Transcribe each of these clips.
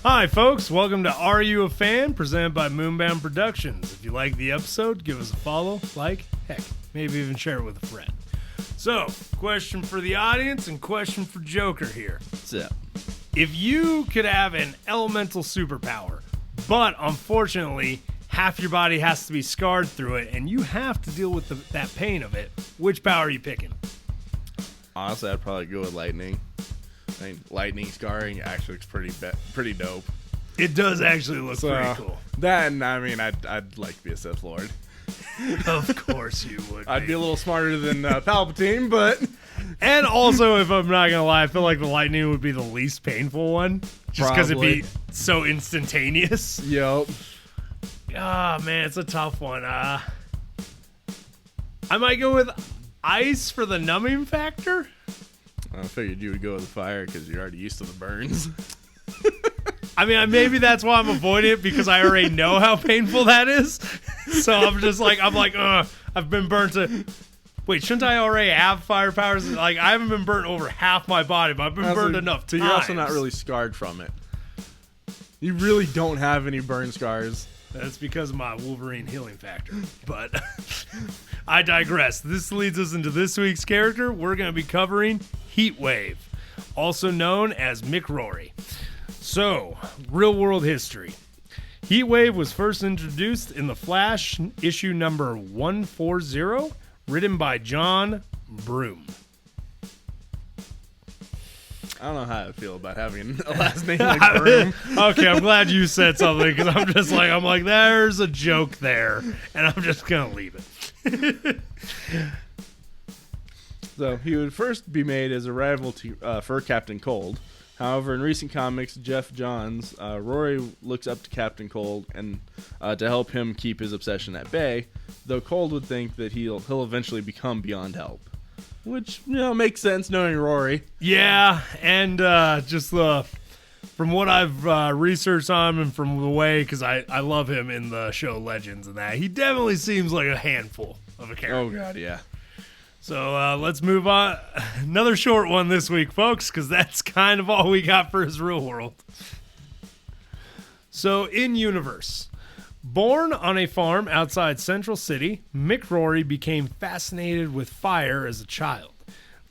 Hi, folks. Welcome to Are You a Fan? Presented by MoonBound Productions. If you like the episode, give us a follow, like, heck, maybe even share it with a friend. So, question for the audience and question for Joker here. What's up? If you could have an elemental superpower, but unfortunately, half your body has to be scarred through it, and you have to deal with that pain of it, which power are you picking? Honestly, I'd probably go with lightning. I mean, lightning scarring actually looks pretty dope. It does actually look pretty cool. Then, I mean, I'd like to be a Sith Lord. Of course you would. I'd be a little smarter than Palpatine, but... And also, if I'm not going to lie, I feel like the lightning would be the least painful one. Just because it'd be so instantaneous. Yup. Ah, man, it's a tough one. I might go with ice for the numbing factor. I figured you would go with the fire because you're already used to the burns. I mean, maybe that's why I'm avoiding it, because I already know how painful that is. So I'm like, ugh, I've been burnt to... Wait, shouldn't I already have fire powers? Like, I haven't been burnt over half my body, but I've been burned enough times. So you're also not really scarred from it. You really don't have any burn scars. That's because of my Wolverine healing factor. But I digress. This leads us into this week's character. We're going to be covering Heatwave, also known as Mick Rory. So, real-world history. Heatwave was first introduced in The Flash issue number 140, written by John Broome. I don't know how I feel about having a last name like Broome. Okay, I'm glad you said something, because I'm like, there's a joke there, and I'm just going to leave it. So, he would first be made as a rival for Captain Cold. However, in recent comics, Jeff Johns, Rory looks up to Captain Cold and to help him keep his obsession at bay, though Cold would think that he'll eventually become beyond help. Which, makes sense knowing Rory. Yeah, and from what I've researched on him and from the way, because I love him in the show Legends and that, he definitely seems like a handful of a character. Oh, God, yeah. So let's move on. Another short one this week, folks, because that's kind of all we got for his real world. So, in universe, born on a farm outside Central City, Mick Rory became fascinated with fire as a child.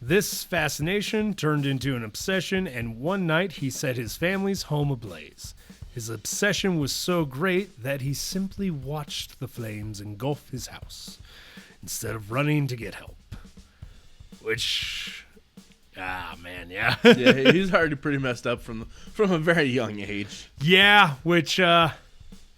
This fascination turned into an obsession, and one night he set his family's home ablaze. His obsession was so great that he simply watched the flames engulf his house, instead of running to get help. Which, man, yeah. Yeah, he's already pretty messed up from a very young age. Yeah, which,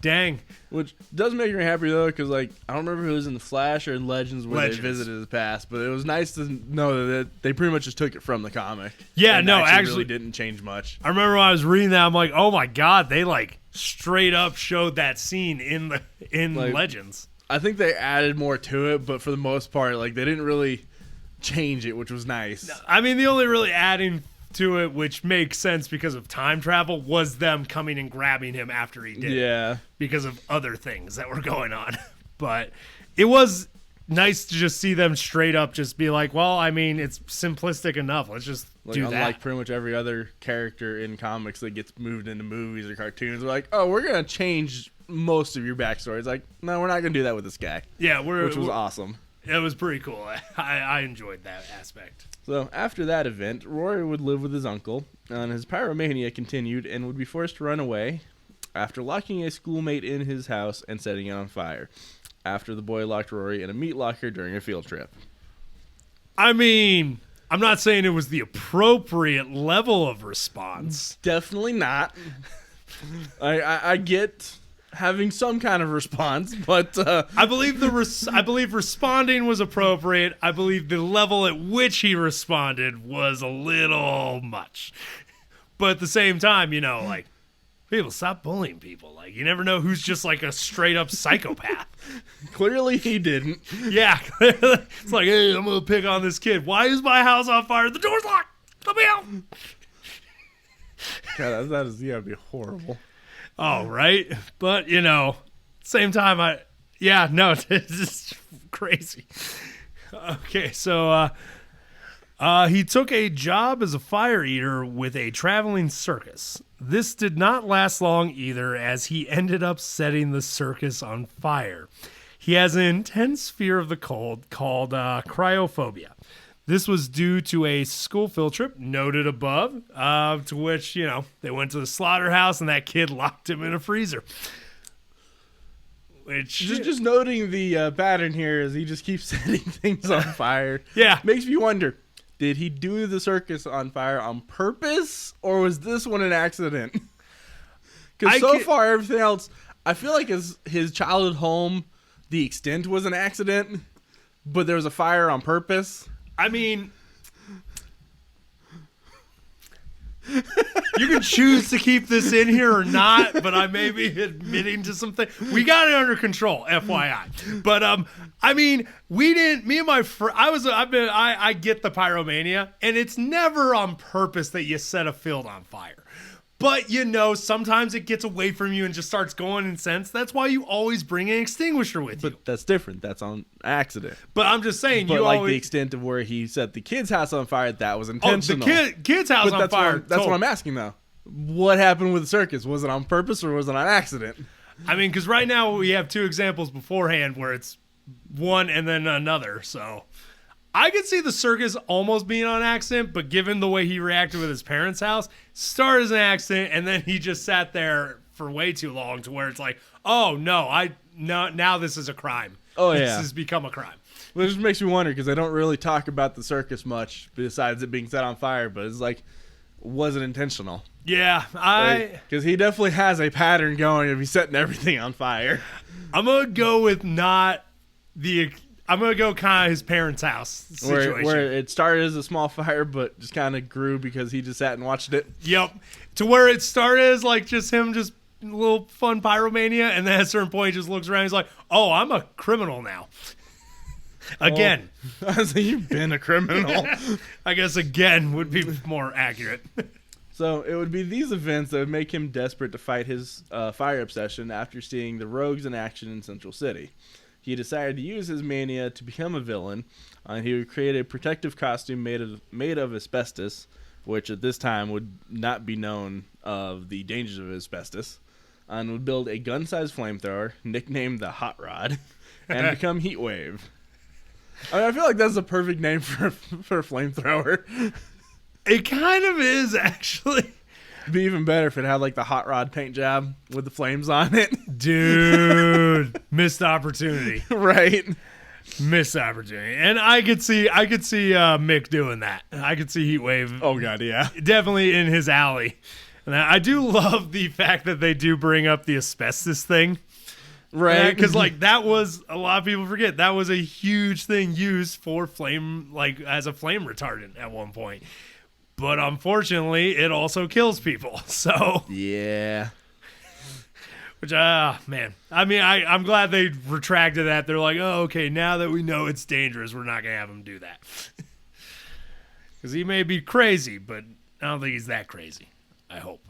dang. Which does make me happy, though, because, I don't remember if it was in The Flash or in Legends where they visited his past, but it was nice to know that they pretty much just took it from the comic. Yeah, no, actually really didn't change much. I remember when I was reading that, I'm like, oh my God, they, straight up showed that scene in Legends. I think they added more to it, but for the most part, they didn't really change it, which was nice. I mean, the only really adding to it, which makes sense because of time travel, was them coming and grabbing him after he did. Yeah. Because of other things that were going on. But it was nice to just see them straight up just be like, well, I mean, it's simplistic enough. Let's just do that. Unlike pretty much every other character in comics that gets moved into movies or cartoons, we're like, oh, we're going to change most of your backstory. It's like, no, we're not going to do that with this guy. Yeah, which was awesome. It was pretty cool. I enjoyed that aspect. So, after that event, Rory would live with his uncle, and his pyromania continued and would be forced to run away after locking a schoolmate in his house and setting it on fire, after the boy locked Rory in a meat locker during a field trip. I mean, I'm not saying it was the appropriate level of response. Definitely not. I get having some kind of response, but I believe responding was appropriate. I believe the level at which he responded was a little much. But at the same time, people, stop bullying people. You never know who's just a straight up psychopath. Clearly he didn't. Yeah, clearly. It's like, hey, I'm gonna pick on this kid. Why is my house on fire? The door's locked. Let me out. God, that is be horrible. Oh, right. But, same time, it's just crazy. Okay, so He took a job as a fire eater with a traveling circus. This did not last long either, as he ended up setting the circus on fire. He has an intense fear of the cold called cryophobia. This was due to a school field trip noted above, to which, they went to the slaughterhouse and that kid locked him in a freezer. Which just noting the pattern here is he just keeps setting things on fire. Yeah. Makes me wonder, did he do the circus on fire on purpose, or was this one an accident? Because far, everything else, I feel like his childhood home, the extent was an accident, but there was a fire on purpose. I mean, you can choose to keep this in here or not, but I may be admitting to something. We got it under control, FYI. But I mean, we didn't. Me and my friend, I get the pyromania, and it's never on purpose that you set a field on fire. But, sometimes it gets away from you and just starts going in sense. That's why you always bring an extinguisher with you. But that's different. That's on accident. But I'm just saying, but the extent of where he set the kid's house on fire, that was intentional. Oh, the kid's house on fire. That's what I'm asking, though. What happened with the circus? Was it on purpose or was it on accident? I mean, because right now we have two examples beforehand where it's one and then another, so... I could see the circus almost being on accident, but given the way he reacted with his parents' house, started as an accident, and then he just sat there for way too long to where it's like, oh, no, now this is a crime. Oh, yeah. This has become a crime. Well, it just makes me wonder, because I don't really talk about the circus much, besides it being set on fire, but it's like, was it intentional? Yeah, because he definitely has a pattern going if he's setting everything on fire. I'm going to go with I'm going to go kind of his parents' house situation. Where it started as a small fire, but just kind of grew because he just sat and watched it. Yep. To where it started as like just him, just a little fun pyromania, and then at a certain point he just looks around and he's like, oh, I'm a criminal now. Again. Well, I was like, you've been a criminal. I guess again would be more accurate. So it would be these events that would make him desperate to fight his fire obsession after seeing the rogues in action in Central City. He decided to use his mania to become a villain, and he would create a protective costume made of asbestos, which at this time would not be known of the dangers of asbestos, and would build a gun-sized flamethrower, nicknamed the Hot Rod, and become Heatwave. I mean, I feel like that's a perfect name for a flamethrower. It kind of is, actually. It'd be even better if it had like the hot rod paint job with the flames on it. Dude, missed opportunity. Right. Missed opportunity. And I could see Mick doing that. I could see Heatwave. Oh god, yeah. Definitely in his alley. And I do love the fact that they do bring up the asbestos thing. Right. Because that was, a lot of people forget, that was a huge thing used for flame, as a flame retardant at one point. But unfortunately, it also kills people. So yeah, which man, I mean, I'm glad they retracted that. They're like, oh, okay, now that we know it's dangerous, we're not gonna have him do that. Because he may be crazy, but I don't think he's that crazy. I hope.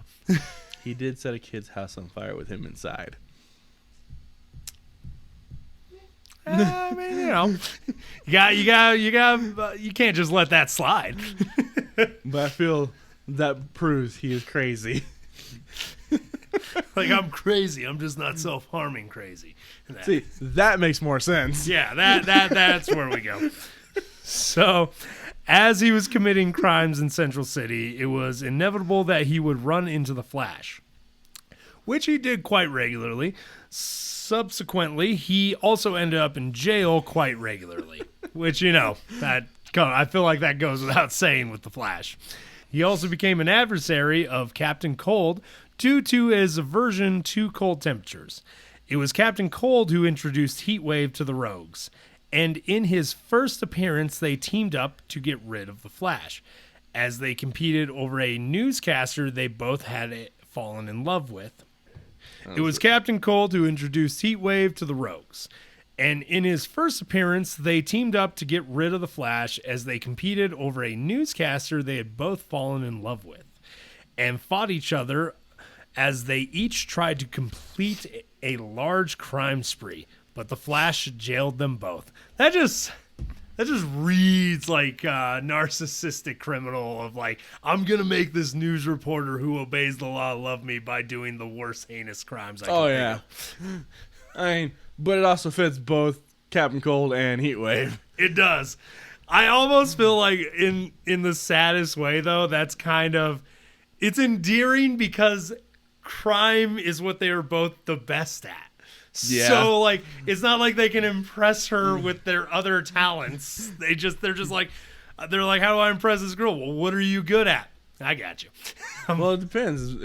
He did set a kid's house on fire with him inside. I mean, you can't just let that slide. But I feel that proves he is crazy. Like, I'm crazy. I'm just not self-harming crazy. See, that makes more sense. Yeah, that's where we go. So, as he was committing crimes in Central City, it was inevitable that he would run into the Flash, which he did quite regularly. Subsequently, he also ended up in jail quite regularly, which, I feel like that goes without saying with the Flash. He also became an adversary of Captain Cold due to his aversion to cold temperatures. It was Captain Cold who introduced Heatwave to the Rogues, and in his first appearance, they teamed up to get rid of the Flash, as they competed over a newscaster they both had fallen in love with. It was Captain Cold who introduced Heatwave to the Rogues, and in his first appearance, they teamed up to get rid of the Flash as they competed over a newscaster they had both fallen in love with, and fought each other as they each tried to complete a large crime spree, but the Flash jailed them both. That just That just reads like a narcissistic criminal of like, I'm going to make this news reporter who obeys the law love me by doing the worst heinous crimes I can think of. I mean, but it also fits both Captain Cold and Heatwave. It does. I almost feel like in the saddest way, though, that's kind of, it's endearing because crime is what they are both the best at. Yeah. So, like, it's not like they can impress her with their other talents. They're just like, how do I impress this girl? Well, what are you good at? I got you. Well, it depends.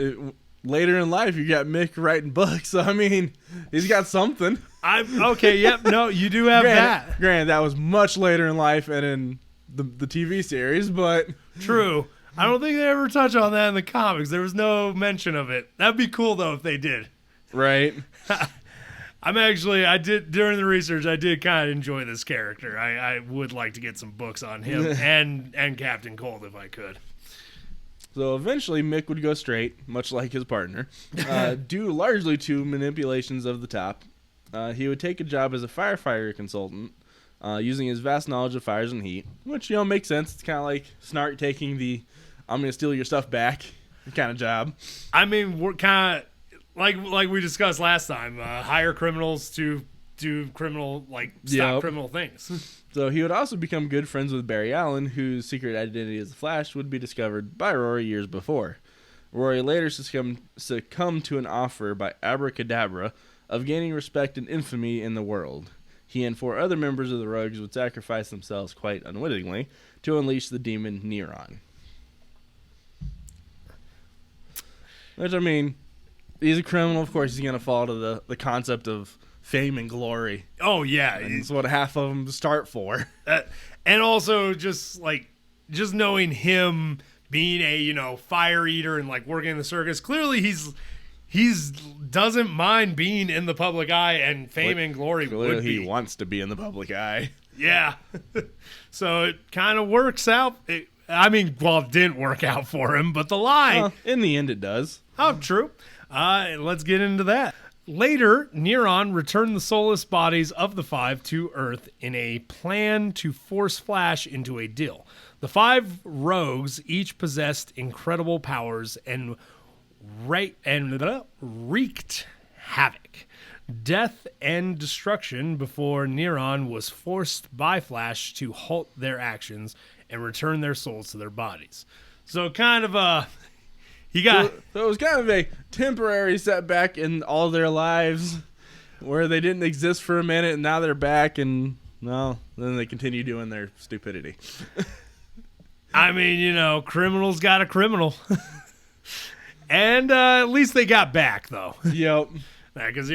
Later in life, you got Mick writing books. So, I mean, he's got something. Okay, yep. No, you do have that. Granted, that was much later in life and in the TV series, but... True. I don't think they ever touch on that in the comics. There was no mention of it. That'd be cool, though, if they did. Right. During the research, I did kind of enjoy this character. I would like to get some books on him and Captain Cold if I could. So eventually Mick would go straight, much like his partner, due largely to manipulations of the top. He would take a job as a firefighter consultant, using his vast knowledge of fires and heat, which, makes sense. It's kind of like Snart taking the I'm going to steal your stuff back kind of job. I mean, we're kind of... Like we discussed last time, hire criminals to do criminal, stop criminal things. So he would also become good friends with Barry Allen, whose secret identity as the Flash would be discovered by Rory years before. Rory later succumbed to an offer by Abracadabra of gaining respect and infamy in the world. He and 4 other members of the Rogues would sacrifice themselves quite unwittingly to unleash the demon Neron. Which, I mean... He's a criminal, of course. He's going to fall to the concept of fame and glory. Oh, yeah. And it's what half of them start for. And also just knowing him being a, fire eater and, working in the circus. Clearly, he's doesn't mind being in the public eye, and fame and glory would be. He wants to be in the public eye. Yeah. So it kind of works out. It didn't work out for him, but the lie. Well, in the end, it does. Oh, true. Let's get into that. Later, Neron returned the soulless bodies of the 5 to Earth in a plan to force Flash into a deal. The 5 rogues each possessed incredible powers and wreaked havoc, death, and destruction before Neron was forced by Flash to halt their actions and return their souls to their bodies. So kind of a... So it was kind of a temporary setback in all their lives where they didn't exist for a minute and now they're back and, well, then they continue doing their stupidity. I mean, criminals got a criminal. And at least they got back, though. Yep. Because,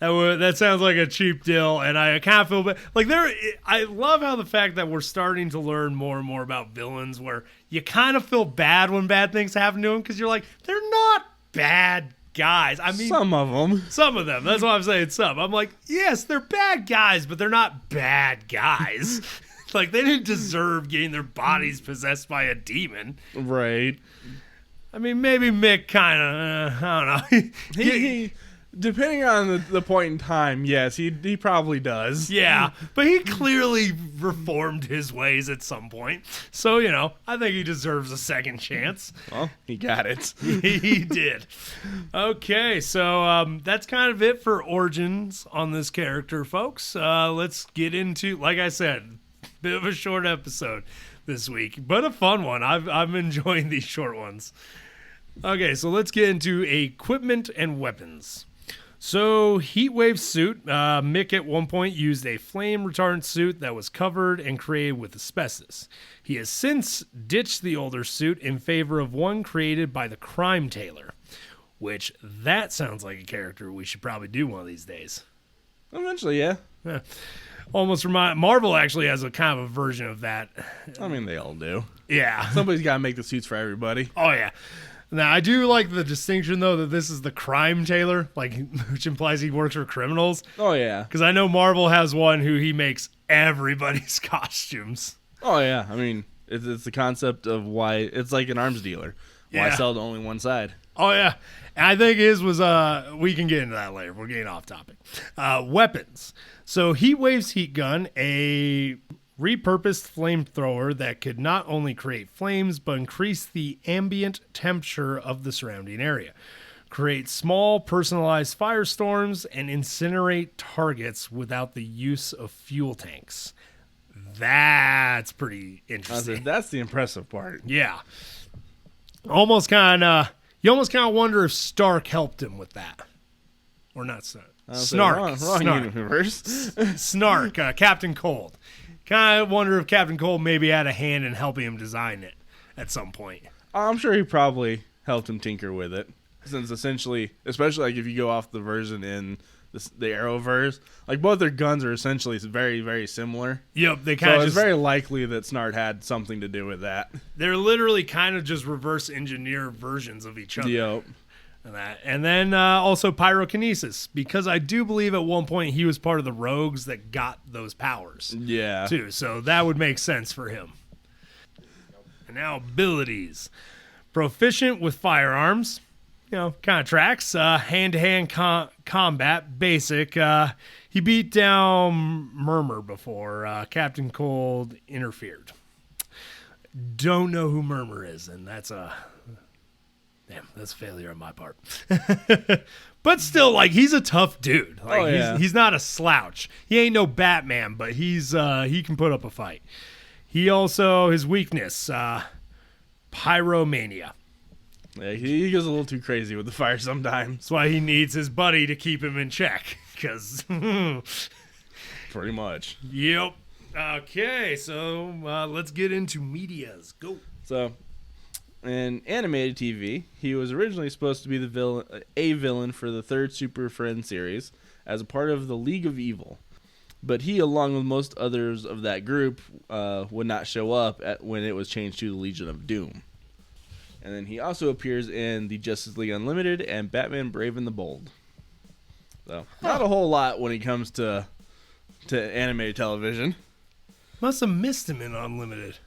that sounds like a cheap deal, and I kind of feel bad. I love how the fact that we're starting to learn more and more about villains where you kind of feel bad when bad things happen to them because you're like, they're not bad guys. I mean, some of them. Some of them. That's why I'm saying some. I'm like, yes, they're bad guys, but they're not bad guys. They didn't deserve getting their bodies possessed by a demon. Right. I mean, maybe Mick kind of, I don't know. he depending on the point in time, yes, he probably does. Yeah, but he clearly reformed his ways at some point. So, I think he deserves a second chance. Well, he got it. He did. Okay, so that's kind of it for origins on this character, folks. Let's get into, like I said, bit of a short episode this week, but a fun one. I'm enjoying these short ones. Okay, so let's get into equipment and weapons. So, Heatwave suit. Mick at one point used a flame retardant suit that was covered and created with asbestos. He has since ditched the older suit in favor of one created by the Crime Tailor, which that sounds like a character we should probably do one of these days. Eventually, yeah. Almost remind Marvel actually has a kind of a version of that. I mean, they all do. Yeah. Somebody's got to make the suits for everybody. Oh, yeah. Now, I do like the distinction, though, that this is the Crime Tailor, which implies he works for criminals. Oh, yeah. Because I know Marvel has one who he makes everybody's costumes. Oh, yeah. I mean, it's the concept of why it's like an arms dealer. Why Yeah. sell to only one side? Oh yeah, and I think his was we can get into that later. We're getting off topic. Weapons. So Heat Wave's heat gun, a repurposed flamethrower that could not only create flames but increase the ambient temperature of the surrounding area, create small personalized firestorms, and incinerate targets without the use of fuel tanks. That's pretty interesting. That's the impressive part. Yeah. Almost kind of, you almost kind of wonder if Stark helped him with that. Or not Stark. Snark. Wrong Snark. universe. Snark. Captain Cold. Kind of wonder if Captain Cold maybe had a hand in helping him design it at some point. I'm sure he probably helped him tinker with it. Since essentially, especially like if you go off the version in the Arrowverse, like both their guns are essentially very, very similar. Yep, they So kind of it's very likely that Snart had something to do with that. they're literally kind of just reverse engineer versions of each other. Yep. And then also pyrokinesis, because I do believe at one point he was part of the rogues that got those powers Yeah. too. So that would make sense for him. And now abilities. Proficient with firearms. Kind of tracks. Hand-to-hand combat, basic. He beat down Murmur before Captain Cold interfered. Don't know who Murmur is, and that's a failure on my part. But still, like, he's a tough dude. Like, he's not a slouch. He ain't no Batman, but he can put up a fight. He also, his weakness, pyromania. Yeah, he goes a little too crazy with the fire sometimes. That's why he needs his buddy to keep him in check. Because, Pretty much. yep. Okay, so let's get into medias. Go. So, in animated TV, he was originally supposed to be a villain for the third Super Friends series as a part of the League of Evil. But he, along with most others of that group, would not show up when it was changed to the Legion of Doom. And then he also appears in the Justice League Unlimited and Batman Brave and the Bold. So, not a whole lot when it comes to animated television. Must have missed him in Unlimited.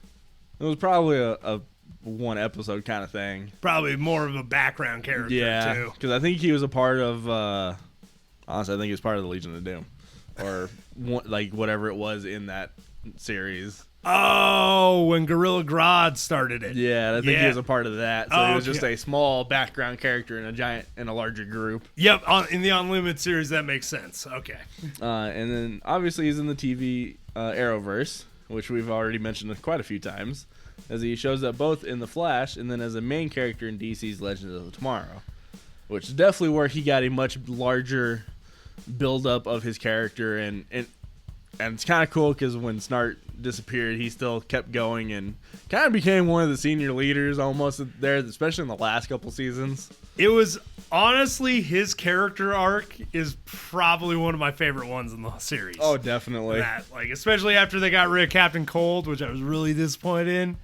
It was probably a one episode kind of thing. Probably more of a background character, too. Because I think he was a part of, honestly, I think he was part of the Legion of Doom. Or, like, whatever it was in that series. Oh, when Gorilla Grodd started it. Yeah, I think he was a part of that. So Oh, he was just okay. a small background character in a larger group. Yep, in the Unlimited series, that makes sense. Okay. And then, obviously, he's in the TV Arrowverse, which we've already mentioned quite a few times, as he shows up both in The Flash and then as a main character in DC's Legends of Tomorrow, which is definitely where he got a much larger build-up of his character, and it's kind of cool because when Snart disappeared, he still kept going and kind of became one of the senior leaders almost there, especially in the last couple seasons. It was, honestly, his character arc is probably one of my favorite ones in the series. Oh, definitely. Especially after they got rid of Captain Cold, which I was really disappointed in.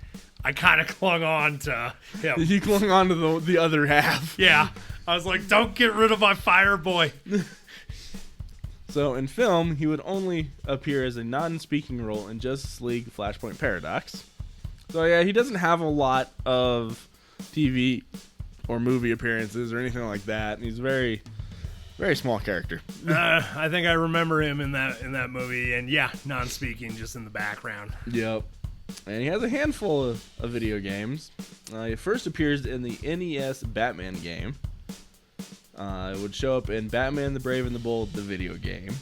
I kind of clung on to him. He clung on to the other half. Yeah. I was like, don't get rid of my fire boy. So in film, he would only appear as a non-speaking role in Justice League Flashpoint Paradox. So yeah, he doesn't have a lot of TV or movie appearances or anything like that. He's a very, very small character. I think I remember him in that movie, and yeah, non-speaking, just in the background. Yep. And he has a handful of video games. He first appears in the NES Batman game. It would show up in Batman the Brave and the Bold, the video game,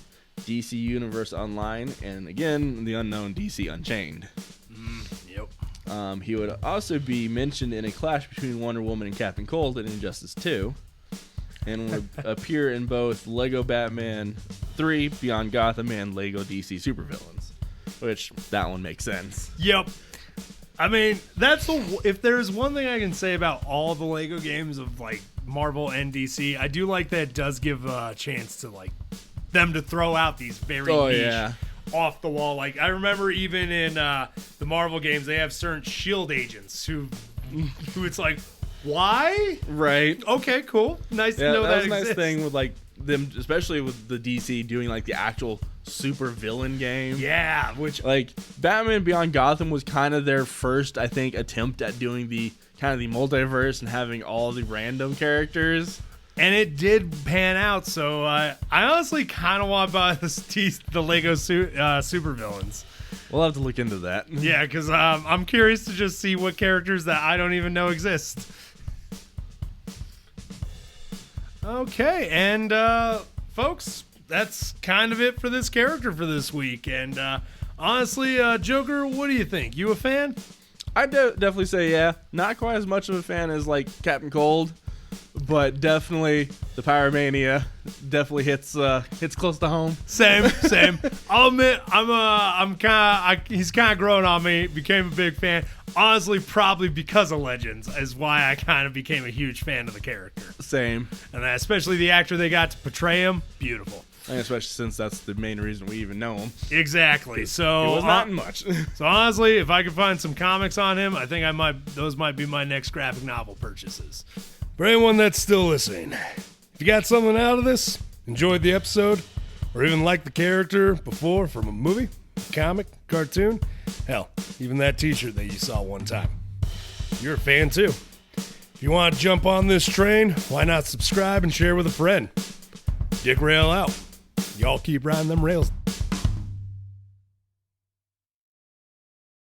DC Universe Online, and again, the unknown DC Unchained. Yep. He would also be mentioned in a clash between Wonder Woman and Captain Cold in Injustice 2, and would appear in both Lego Batman 3, Beyond Gotham, and Lego DC Supervillains, which that one makes sense. Yep. I mean, if there's one thing I can say about all the Lego games of like Marvel and DC, I do like that it does give a chance to like them to throw out these very niche, off the wall. Like I remember even in the Marvel games, they have certain shield agents who it's like, why? Right. Okay, cool. Nice to know that was a nice exists. thing with like them, especially with the DC doing like the actual super villain game. Yeah, which like Batman Beyond Gotham was kind of their first, I think, attempt at doing the kind of the multiverse and having all the random characters. And it did pan out, so I honestly kind of want to buy the Lego supervillains. We'll have to look into that. Yeah, because I'm curious to just see what characters that I don't even know exist. Okay, and folks, that's kind of it for this character for this week. And honestly, Joker, what do you think? You a fan? I'd definitely say yeah. Not quite as much of a fan as like Captain Cold, but definitely the Pyromania definitely hits close to home. Same. I'll admit he's kind of grown on me. Became a big fan. Honestly, probably because of Legends is why I kind of became a huge fan of the character. Same, and especially the actor they got to portray him. Beautiful. And especially since that's the main reason we even know him. Exactly. So it was not much. So honestly, if I could find some comics on him, I think those might be my next graphic novel purchases. For anyone that's still listening, if you got something out of this, enjoyed the episode, or even liked the character before from a movie, comic, cartoon, hell, even that t-shirt that you saw one time, you're a fan too. If you want to jump on this train, why not subscribe and share with a friend? d-rael out. Y'all keep riding them rails.